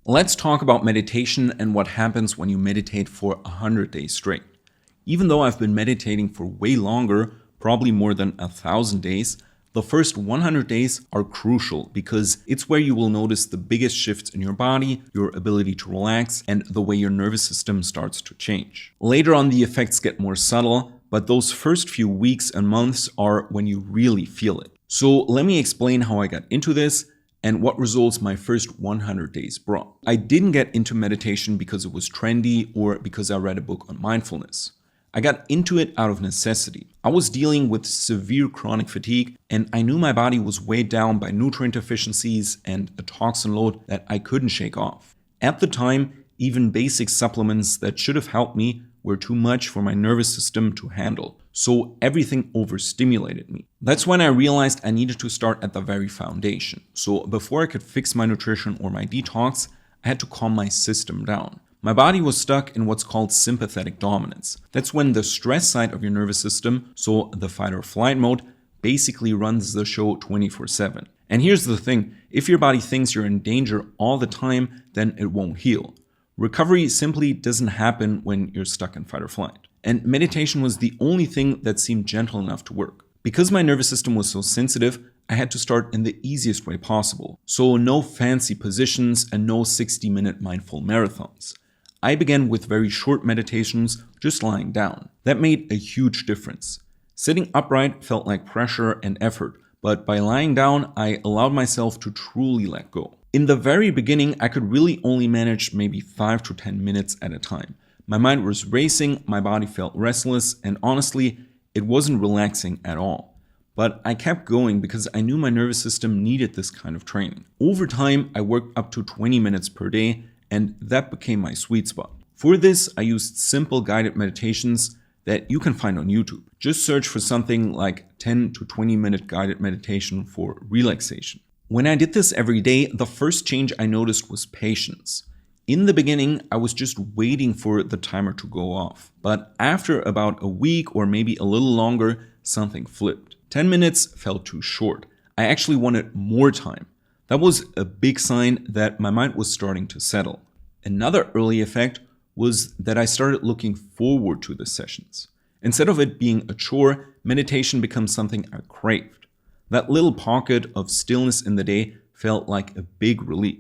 Let's talk about meditation and what happens when you meditate for 100 days straight. Even though I've been meditating for way longer, probably more than 1,000 days, the first 100 days are crucial because it's where you will notice the biggest shifts in your body, your ability to relax, and the way your nervous system starts to change. Later on, the effects get more subtle, but those first few weeks and months are when you really feel it. So let me explain how I got into this and what results my first 100 days brought. I didn't get into meditation because it was trendy or because I read a book on mindfulness. I got into it out of necessity. I was dealing with severe chronic fatigue and I knew my body was weighed down by nutrient deficiencies and a toxin load that I couldn't shake off. At the time, even basic supplements that should have helped me were too much for my nervous system to handle. So everything overstimulated me. That's when I realized I needed to start at the very foundation. So before I could fix my nutrition or my detox, I had to calm my system down. My body was stuck in what's called sympathetic dominance. That's when the stress side of your nervous system, so the fight or flight mode, basically runs the show 24/7. And here's the thing, if your body thinks you're in danger all the time, then it won't heal. Recovery simply doesn't happen when you're stuck in fight or flight. And meditation was the only thing that seemed gentle enough to work. Because my nervous system was so sensitive, I had to start in the easiest way possible. So no fancy positions and no 60-minute mindful marathons. I began with very short meditations, just lying down. That made a huge difference. Sitting upright felt like pressure and effort, but by lying down, I allowed myself to truly let go. In the very beginning, I could really only manage maybe 5 to 10 minutes at a time. My mind was racing, my body felt restless, and honestly, it wasn't relaxing at all. But I kept going because I knew my nervous system needed this kind of training. Over time, I worked up to 20 minutes per day, and that became my sweet spot. For this, I used simple guided meditations that you can find on YouTube. Just search for something like 10 to 20 minute guided meditation for relaxation. When I did this every day, the first change I noticed was patience. In the beginning, I was just waiting for the timer to go off. But after about a week or maybe a little longer, something flipped. 10 minutes felt too short. I actually wanted more time. That was a big sign that my mind was starting to settle. Another early effect was that I started looking forward to the sessions. Instead of it being a chore, meditation becomes something I craved. That little pocket of stillness in the day felt like a big relief.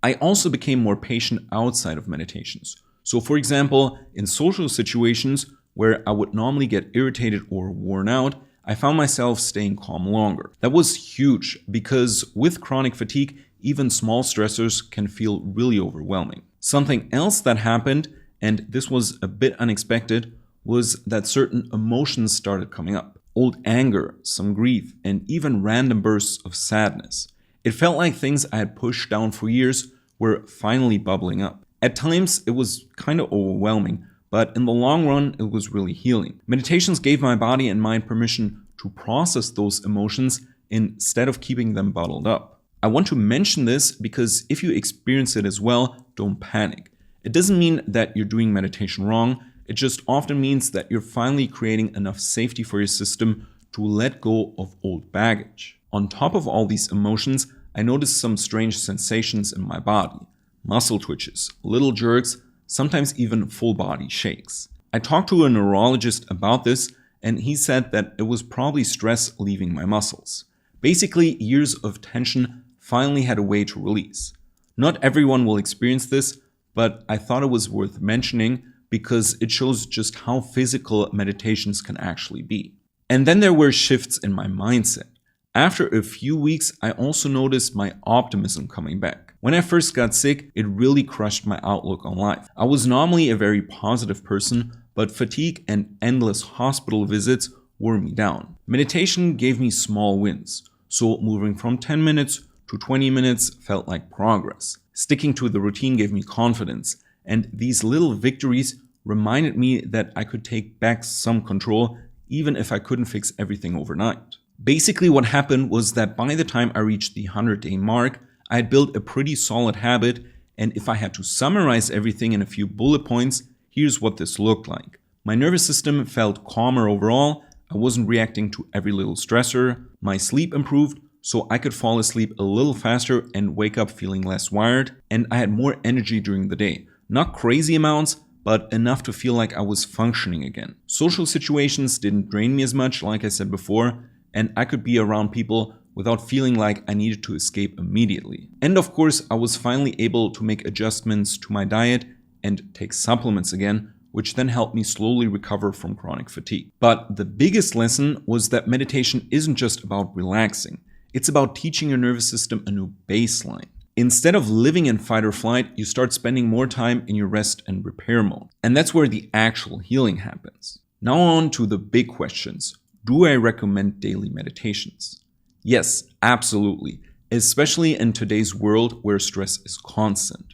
I also became more patient outside of meditations. So for example, in social situations where I would normally get irritated or worn out, I found myself staying calm longer. That was huge because with chronic fatigue, even small stressors can feel really overwhelming. Something else that happened, and this was a bit unexpected, was that certain emotions started coming up. Old anger, some grief, and even random bursts of sadness. It felt like things I had pushed down for years were finally bubbling up. At times, it was kind of overwhelming, but in the long run, it was really healing. Meditations gave my body and mind permission to process those emotions instead of keeping them bottled up. I want to mention this because if you experience it as well, don't panic. It doesn't mean that you're doing meditation wrong. It just often means that you're finally creating enough safety for your system to let go of old baggage. On top of all these emotions, I noticed some strange sensations in my body. Muscle twitches, little jerks, sometimes even full body shakes. I talked to a neurologist about this and he said that it was probably stress leaving my muscles. Basically, years of tension finally had a way to release. Not everyone will experience this, but I thought it was worth mentioning because it shows just how physical meditations can actually be. And then there were shifts in my mindset. After a few weeks, I also noticed my optimism coming back. When I first got sick, it really crushed my outlook on life. I was normally a very positive person, but fatigue and endless hospital visits wore me down. Meditation gave me small wins, so moving from 10 minutes to 20 minutes felt like progress. Sticking to the routine gave me confidence, and these little victories reminded me that I could take back some control even if I couldn't fix everything overnight. Basically what happened was that by the time I reached the 100-day mark, I had built a pretty solid habit, and if I had to summarize everything in a few bullet points, here's what this looked like. My nervous system felt calmer overall, I wasn't reacting to every little stressor, my sleep improved, so I could fall asleep a little faster and wake up feeling less wired, and I had more energy during the day. Not crazy amounts, but enough to feel like I was functioning again. Social situations didn't drain me as much, like I said before, and I could be around people without feeling like I needed to escape immediately. And of course, I was finally able to make adjustments to my diet and take supplements again, which then helped me slowly recover from chronic fatigue. But the biggest lesson was that meditation isn't just about relaxing. It's about teaching your nervous system a new baseline. Instead of living in fight or flight, you start spending more time in your rest and repair mode. And that's where the actual healing happens. Now on to the big questions. Do I recommend daily meditations? Yes, absolutely, especially in today's world where stress is constant.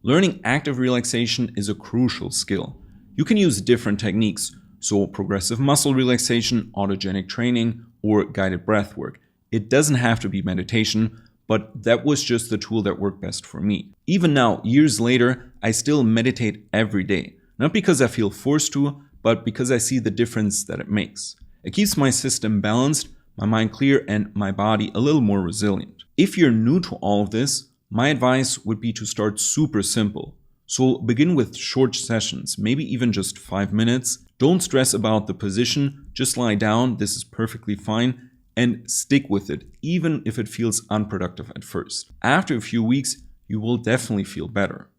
Learning active relaxation is a crucial skill. You can use different techniques, so progressive muscle relaxation, autogenic training, or guided breath work. It doesn't have to be meditation, but that was just the tool that worked best for me. Even now, years later, I still meditate every day. Not because I feel forced to, but because I see the difference that it makes. It keeps my system balanced, my mind clear, and my body a little more resilient. If you're new to all of this, my advice would be to start super simple. So begin with short sessions, maybe even just 5 minutes. Don't stress about the position, just lie down, this is perfectly fine, and stick with it, even if it feels unproductive at first. After a few weeks, you will definitely feel better.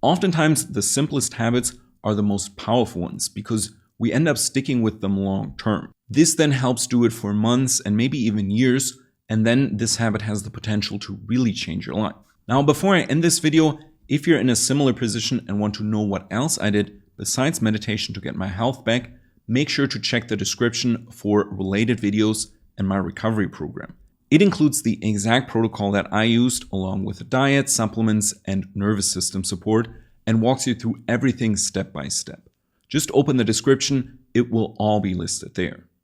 Oftentimes, the simplest habits are the most powerful ones because we end up sticking with them long term. This then helps do it for months and maybe even years, and then this habit has the potential to really change your life. Now, before I end this video, if you're in a similar position and want to know what else I did besides meditation to get my health back, make sure to check the description for related videos and my recovery program. It includes the exact protocol that I used along with diet, supplements, and nervous system support, and walks you through everything step by step. Just open the description, it will all be listed there.